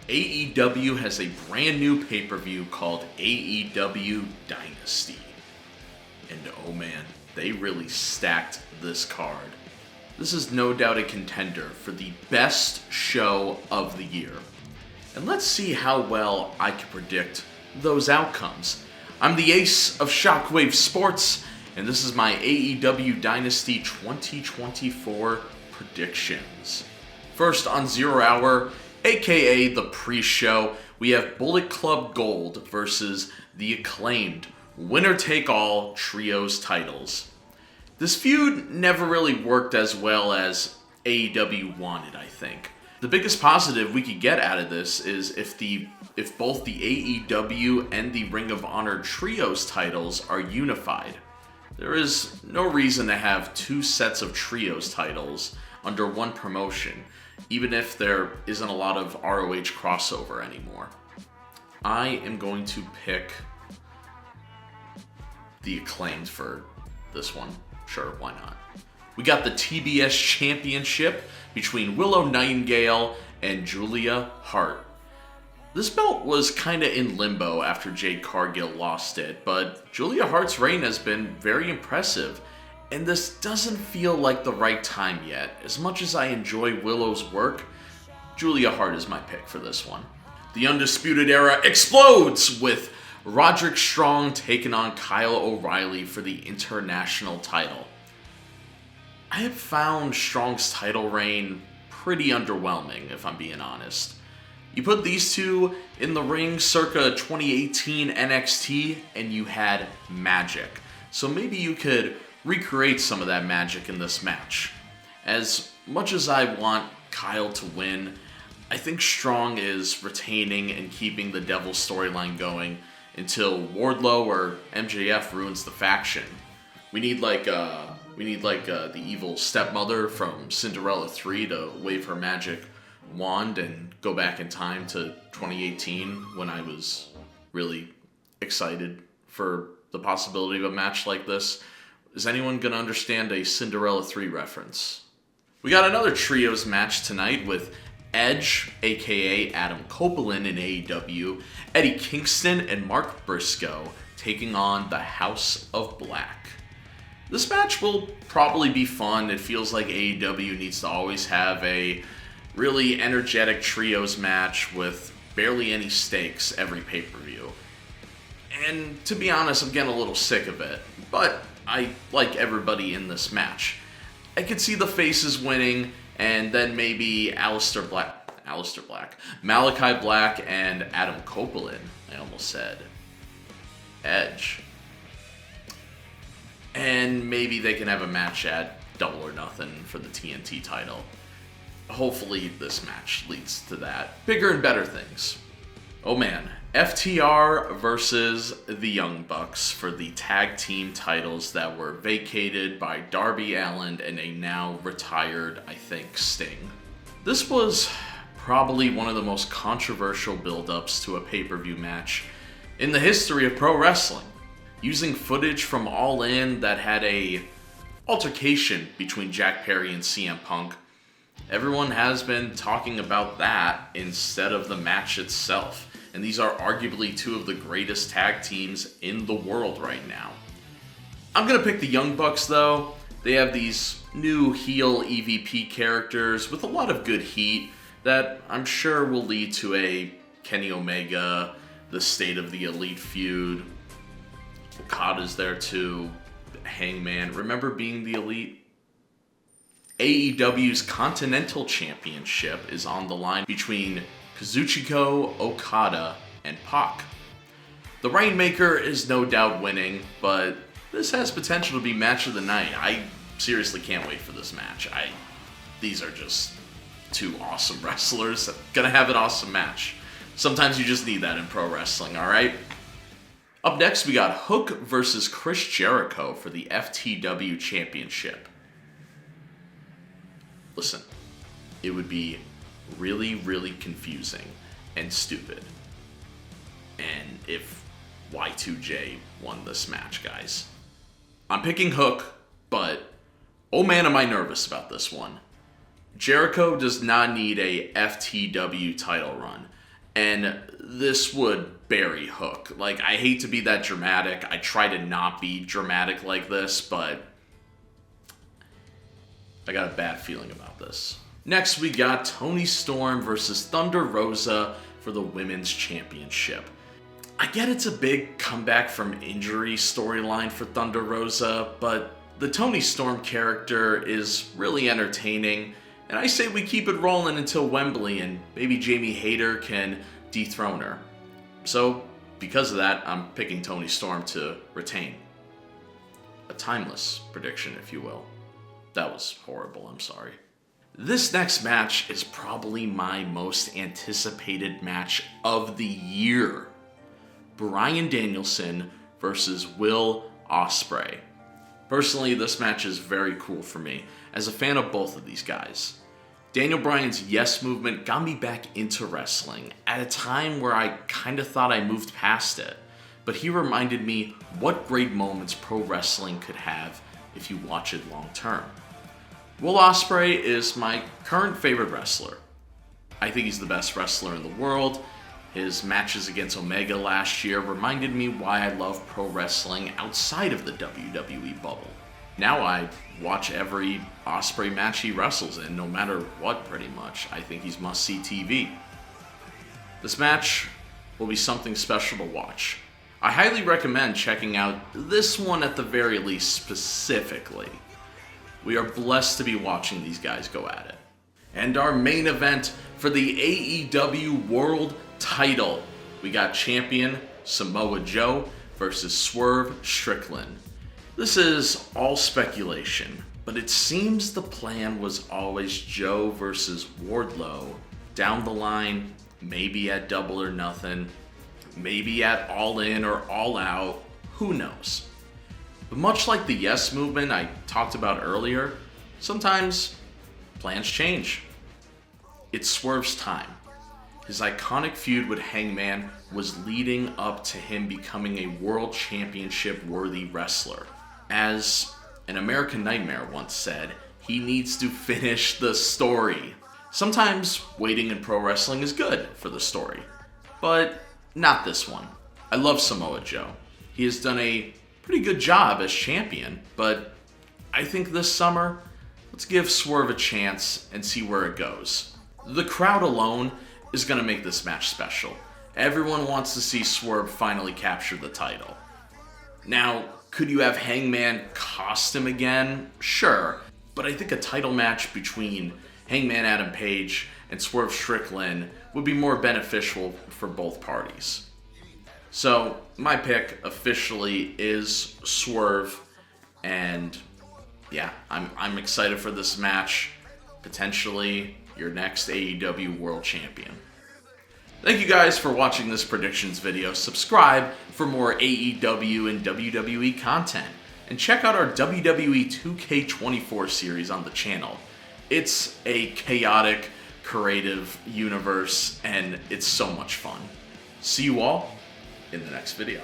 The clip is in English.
AEW has a brand new pay-per-view called AEW Dynasty. And oh man, they really stacked this card. This is no doubt a contender for the best show of the year. And let's see how well I can predict those outcomes. I'm the ace of Shockwave Sports, and this is my AEW Dynasty 2024 predictions. First on 0 Hour, aka the pre-show, we have Bullet Club Gold versus the Acclaimed winner-take-all trios titles. This feud never really worked as well as AEW wanted, I think. The biggest positive we could get out of this is if both the AEW and the Ring of Honor trios titles are unified. There is no reason to have two sets of trios titles under one promotion, even if there isn't a lot of ROH crossover anymore. I am going to pick the Acclaimed for this one. Sure, why not? We got the TBS Championship between Willow Nightingale and Julia Hart. This belt was kinda in limbo after Jade Cargill lost it, but Julia Hart's reign has been very impressive, and this doesn't feel like the right time yet. As much as I enjoy Willow's work, Julia Hart is my pick for this one. The Undisputed Era explodes with Roderick Strong taking on Kyle O'Reilly for the international title. I have found Strong's title reign pretty underwhelming, if I'm being honest. You put these two in the ring circa 2018 NXT and you had magic. So maybe you could recreate some of that magic in this match. As much as I want Kyle to win, I think Strong is retaining and keeping the Devil storyline going until Wardlow or MJF ruins the faction. We need the evil stepmother from Cinderella 3 to wave her magic wand and go back in time to 2018 when I was really excited for the possibility of a match like this. Is anyone gonna understand a Cinderella 3 reference? We got another trios match tonight with Edge, aka Adam Copeland in AEW, Eddie Kingston, and Mark Briscoe taking on the House of Black. This match will probably be fun. It feels like AEW needs to always have a really energetic trios match with barely any stakes every pay-per-view. And to be honest, I'm getting a little sick of it, but I like everybody in this match. I could see the faces winning, and then maybe Malachi Black and Adam Copeland. I almost said Edge. And maybe they can have a match at Double or Nothing for the TNT title. Hopefully this match leads to that. Bigger and better things. Oh man, FTR versus the Young Bucks for the tag team titles that were vacated by Darby Allin and a now retired, I think, Sting. This was probably one of the most controversial build-ups to a pay-per-view match in the history of pro wrestling. Using footage from All In that had a altercation between Jack Perry and CM Punk, everyone has been talking about that instead of the match itself. And these are arguably two of the greatest tag teams in the world right now. I'm going to pick the Young Bucks though. They have these new heel EVP characters with a lot of good heat that I'm sure will lead to a Kenny Omega, the State of the Elite feud. Okada's there too. Hangman. Remember being the Elite? AEW's Continental Championship is on the line between Kazuchika Okada and Pac. The Rainmaker is no doubt winning, but this has potential to be match of the night. I seriously can't wait for this match. These are just two awesome wrestlers. Gonna have an awesome match. Sometimes you just need that in pro wrestling, alright? Up next, we got Hook versus Chris Jericho for the FTW Championship. Listen, it would be really, really confusing and stupid. And if Y2J won this match, guys. I'm picking Hook, but oh man, am I nervous about this one. Jericho does not need a FTW title run. and this would bury Hook. Like, I hate to be that dramatic. I try to not be dramatic like this, but I got a bad feeling about this. Next, we got Toni Storm versus Thunder Rosa for the Women's Championship. I get it's a big comeback from injury storyline for Thunder Rosa, but the Toni Storm character is really entertaining, and I say we keep it rolling until Wembley and maybe Jamie Hayter can dethrone her. So, because of that, I'm picking Toni Storm to retain. A timeless prediction, if you will. That was horrible, I'm sorry. This next match is probably my most anticipated match of the year. Bryan Danielson versus Will Ospreay. Personally, this match is very cool for me, as a fan of both of these guys. Daniel Bryan's yes movement got me back into wrestling at a time where I kinda thought I moved past it, but he reminded me what great moments pro wrestling could have if you watch it long term. Will Ospreay is my current favorite wrestler. I think he's the best wrestler in the world. His matches against Omega last year reminded me why I love pro wrestling outside of the WWE bubble. Now I watch every Ospreay match he wrestles in, no matter what, pretty much. I think he's must-see TV. This match will be something special to watch. I highly recommend checking out this one at the very least specifically. We are blessed to be watching these guys go at it. And our main event for the AEW World Title. We got champion Samoa Joe versus Swerve Strickland. This is all speculation, but it seems the plan was always Joe versus Wardlow. Down the line, maybe at Double or Nothing, maybe at All In or All Out, who knows. But much like the yes movement I talked about earlier, sometimes plans change. It's Swerve's time. His iconic feud with Hangman was leading up to him becoming a world championship worthy wrestler. As an American Nightmare once said, he needs to finish the story. Sometimes waiting in pro wrestling is good for the story, but not this one. I love Samoa Joe. He has done a pretty good job as champion, but I think this summer, let's give Swerve a chance and see where it goes. The crowd alone is going to make this match special. Everyone wants to see Swerve finally capture the title. Now, could you have Hangman cost him again? Sure, but I think a title match between Hangman Adam Page and Swerve Strickland would be more beneficial for both parties. So, my pick officially is Swerve, and yeah, I'm excited for this match. Potentially your next AEW World Champion. Thank you guys for watching this predictions video. Subscribe for more AEW and WWE content. And check out our WWE 2K24 series on the channel. It's a chaotic, creative universe, and it's so much fun. See you all in the next video.